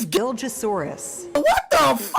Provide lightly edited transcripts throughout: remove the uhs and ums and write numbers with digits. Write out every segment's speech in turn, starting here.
this Gilgosaurus. What the f?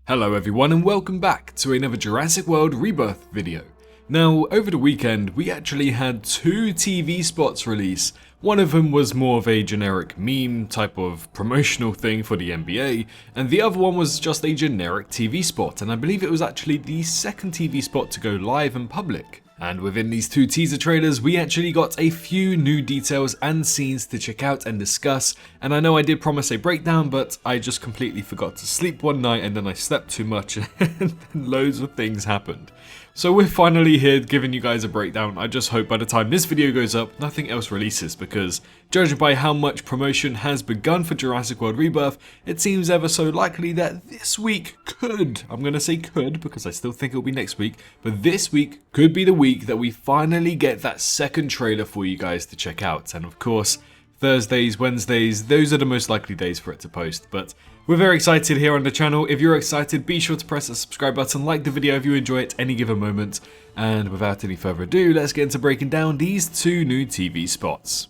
Hello everyone and welcome back to another Jurassic World Rebirth video. Now, over the weekend we actually had 2 TV spots release. One of them was more of a generic meme type of promotional thing for the NBA, and the other one was just a generic TV spot, and I believe it was actually the second TV spot to go live in public. And within these 2 teaser trailers, we actually got a few new details and scenes to check out and discuss, and I know I did promise a breakdown, but I just completely forgot to sleep one night and then I slept too much and loads of things happened. So we're finally here giving you guys a breakdown. I just hope by the time this video goes up, nothing else releases, because judging by how much promotion has begun for Jurassic World Rebirth, it seems ever so likely that this week could, I'm going to say could because I still think it'll be next week, but this week could be the week that we finally get that second trailer for you guys to check out. And of course, Thursdays, Wednesdays, those are the most likely days for it to post, but we're very excited here on the channel. If you're excited, be sure to press the subscribe button, like the video if you enjoy it any given moment, and without any further ado, let's get into breaking down these 2 new TV spots.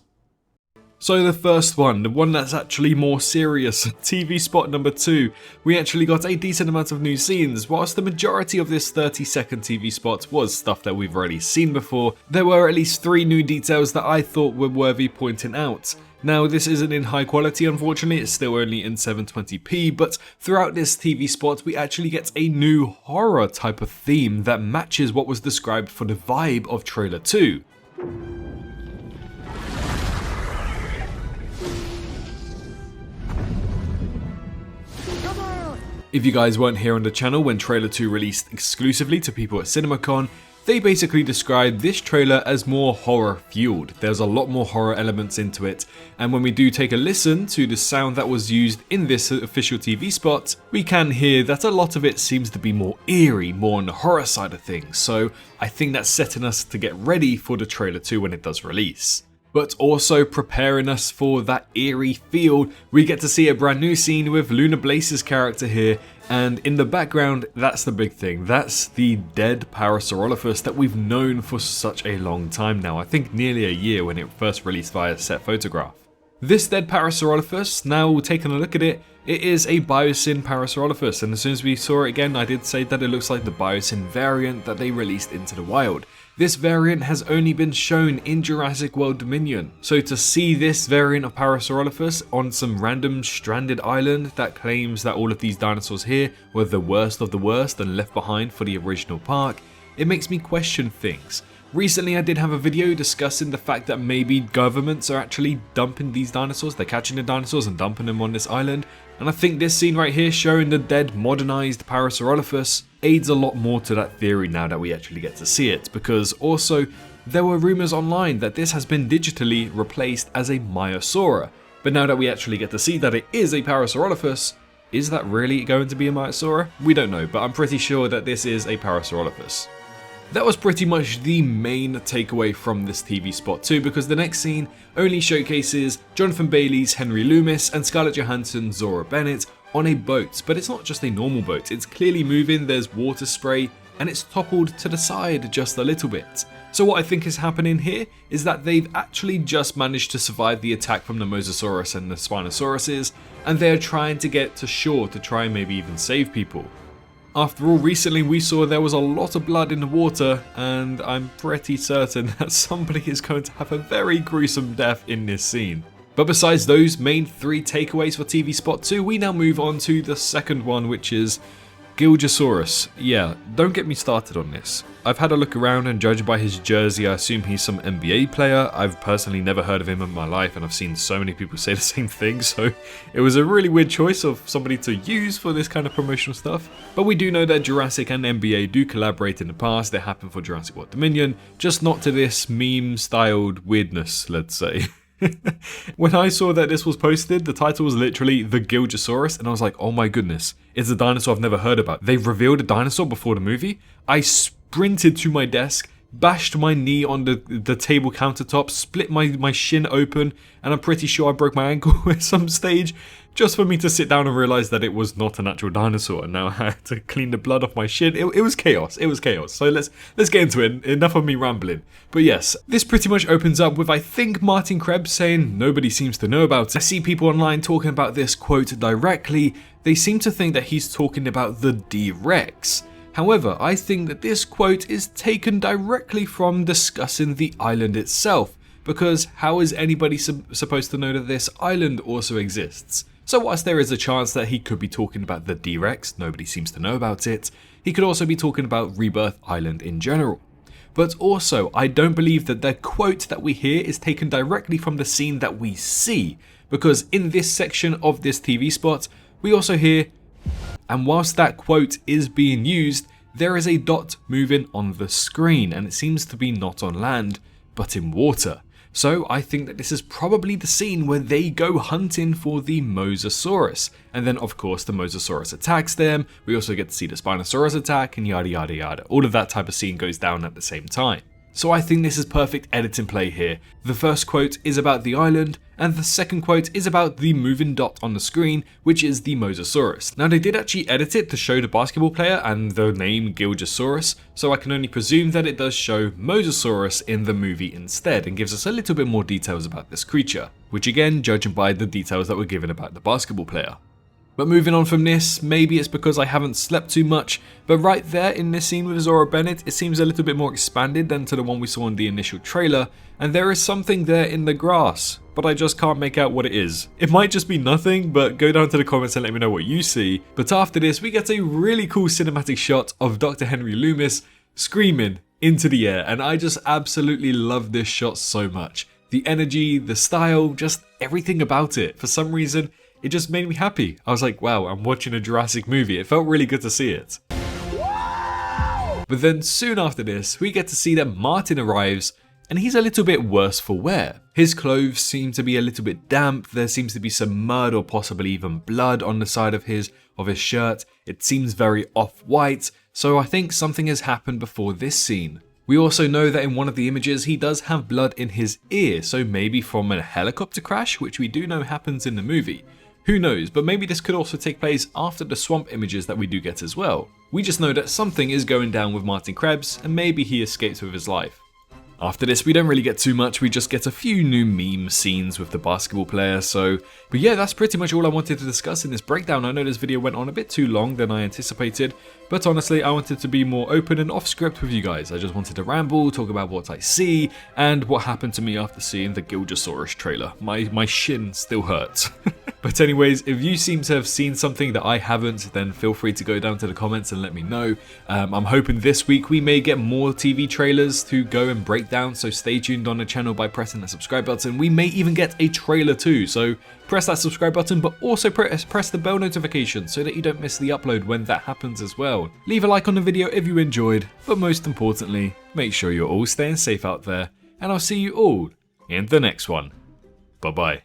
So the first one, the one that's actually more serious, TV spot number 2, we actually got a decent amount of new scenes. Whilst the majority of this 30-second TV spot was stuff that we've already seen before, there were at least 3 new details that I thought were worthy pointing out. Now, this isn't in high quality, unfortunately, it's still only in 720p, but throughout this TV spot, we actually get a new horror type of theme that matches what was described for the vibe of trailer 2. If you guys weren't here on the channel when trailer 2 released exclusively to people at CinemaCon, they basically described this trailer as more horror fueled. There's a lot more horror elements into it, and when we do take a listen to the sound that was used in this official TV spot, we can hear that a lot of it seems to be more eerie, more on the horror side of things, so I think that's setting us to get ready for the trailer 2 when it does release. But also preparing us for that eerie feel, we get to see a brand new scene with Luna Blaze's character here, and in the background, that's the big thing. That's the dead Parasaurolophus that we've known for such a long time now. I think nearly a year when it first released via set photograph. This dead Parasaurolophus, now taking a look at it, it is a Biosyn Parasaurolophus, and as soon as we saw it again, I did say that it looks like the Biosyn variant that they released into the wild. This variant has only been shown in Jurassic World Dominion, so to see this variant of Parasaurolophus on some random stranded island that claims that all of these dinosaurs here were the worst of the worst and left behind for the original park, it makes me question things. Recently I did have a video discussing the fact that maybe governments are actually dumping these dinosaurs, they're catching the dinosaurs and dumping them on this island, and I think this scene right here showing the dead modernized Parasaurolophus aids a lot more to that theory now that we actually get to see it, because also there were rumors online that this has been digitally replaced as a Myosaura, but now that we actually get to see that it is a Parasaurolophus, is that really going to be a Myosaura? We don't know, but I'm pretty sure that this is a Parasaurolophus. That was pretty much the main takeaway from this TV spot too, because the next scene only showcases Jonathan Bailey's Henry Loomis and Scarlett Johansson's Zora Bennett on a boat, but it's not just a normal boat, it's clearly moving, there's water spray, and it's toppled to the side just a little bit. So what I think is happening here is that they've actually just managed to survive the attack from the Mosasaurus and the Spinosauruses, and they're trying to get to shore to try and maybe even save people. After all, recently we saw there was a lot of blood in the water, and I'm pretty certain that somebody is going to have a very gruesome death in this scene. But besides those main 3 takeaways for TV Spot 2, we now move on to the second one, which is Gilgosaurus. Yeah, don't get me started on this. I've had a look around, and judging by his jersey, I assume he's some NBA player. I've personally never heard of him in my life, and I've seen so many people say the same thing, so it was a really weird choice of somebody to use for this kind of promotional stuff. But we do know that Jurassic and NBA do collaborate in the past. They happened for Jurassic World Dominion, just not to this meme-styled weirdness, let's say. When I saw that this was posted, the title was literally The Gilgosaurus, and I was like, oh my goodness, it's a dinosaur I've never heard about. They've revealed a dinosaur before the movie? I sprinted to my desk, bashed my knee on the table countertop, split my shin open, and I'm pretty sure I broke my ankle at some stage, just for me to sit down and realize that it was not an actual dinosaur, and now I had to clean the blood off my shin. It was chaos. It was chaos. So let's get into it. Enough of me rambling. But yes, this pretty much opens up with, I think, Martin Krebs saying nobody seems to know about it. I see people online talking about this quote directly. They seem to think that he's talking about the D-Rex. However, I think that this quote is taken directly from discussing the island itself, because how is anybody supposed to know that this island also exists? So whilst there is a chance that he could be talking about the D-Rex, nobody seems to know about it, he could also be talking about Rebirth Island in general. But also, I don't believe that the quote that we hear is taken directly from the scene that we see, because in this section of this TV spot, we also hear, and whilst that quote is being used, there is a dot moving on the screen, and it seems to be not on land, but in water. So I think that this is probably the scene where they go hunting for the Mosasaurus. And then of course the Mosasaurus attacks them, we also get to see the Spinosaurus attack, and yada yada yada. All of that type of scene goes down at the same time. So I think this is perfect editing play here. The first quote is about the island, and the second quote is about the moving dot on the screen, which is the Mosasaurus. Now they did actually edit it to show the basketball player and the name Gilgosaurus, so I can only presume that it does show Mosasaurus in the movie instead, and gives us a little bit more details about this creature, which again, judging by the details that were given about the basketball player. But moving on from this, maybe it's because I haven't slept too much, but right there in this scene with Zora Bennett, it seems a little bit more expanded than to the one we saw in the initial trailer, and there is something there in the grass, but I just can't make out what it is. It might just be nothing, but go down to the comments and let me know what you see. But after this, we get a really cool cinematic shot of Dr. Henry Loomis screaming into the air, and I just absolutely love this shot so much. The energy, the style, just everything about it. For some reason, it just made me happy. I was like, wow, I'm watching a Jurassic movie. It felt really good to see it. But then soon after this, we get to see that Martin arrives, and he's a little bit worse for wear. His clothes seem to be a little bit damp, there seems to be some mud or possibly even blood on the side of his shirt. It seems very off-white, so I think something has happened before this scene. We also know that in one of the images he does have blood in his ear, so maybe from a helicopter crash, which we do know happens in the movie. Who knows, but maybe this could also take place after the swamp images that we do get as well. We just know that something is going down with Martin Krebs, and maybe he escapes with his life. After this, we don't really get too much, we just get a few new meme scenes with the basketball player, but yeah, that's pretty much all I wanted to discuss in this breakdown. I know this video went on a bit too long than I anticipated, but honestly, I wanted to be more open and off script with you guys. I just wanted to ramble, talk about what I see, and what happened to me after seeing the Gilgosaurus trailer. My shin still hurts. But anyways, if you seem to have seen something that I haven't, then feel free to go down to the comments and let me know. I'm hoping this week we may get more TV trailers to go and break down, so stay tuned on the channel by pressing that subscribe button. We may even get a trailer too, so press that subscribe button, but also press the bell notification so that you don't miss the upload when that happens as well. Leave a like on the video if you enjoyed, but most importantly, make sure you're all staying safe out there, and I'll see you all in the next one. Bye bye.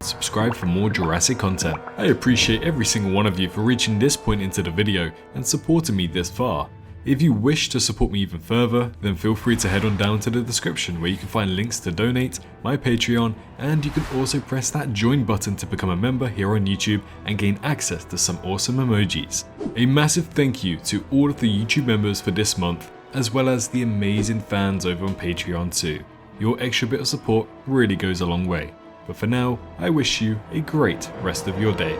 Subscribe for more Jurassic content. I appreciate every single one of you for reaching this point into the video and supporting me this far. If you wish to support me even further, then feel free to head on down to the description where you can find links to donate, my Patreon, and you can also press that join button to become a member here on YouTube and gain access to some awesome emojis. A massive thank you to all of the YouTube members for this month, as well as the amazing fans over on Patreon too. Your extra bit of support really goes a long way. But for now, I wish you a great rest of your day.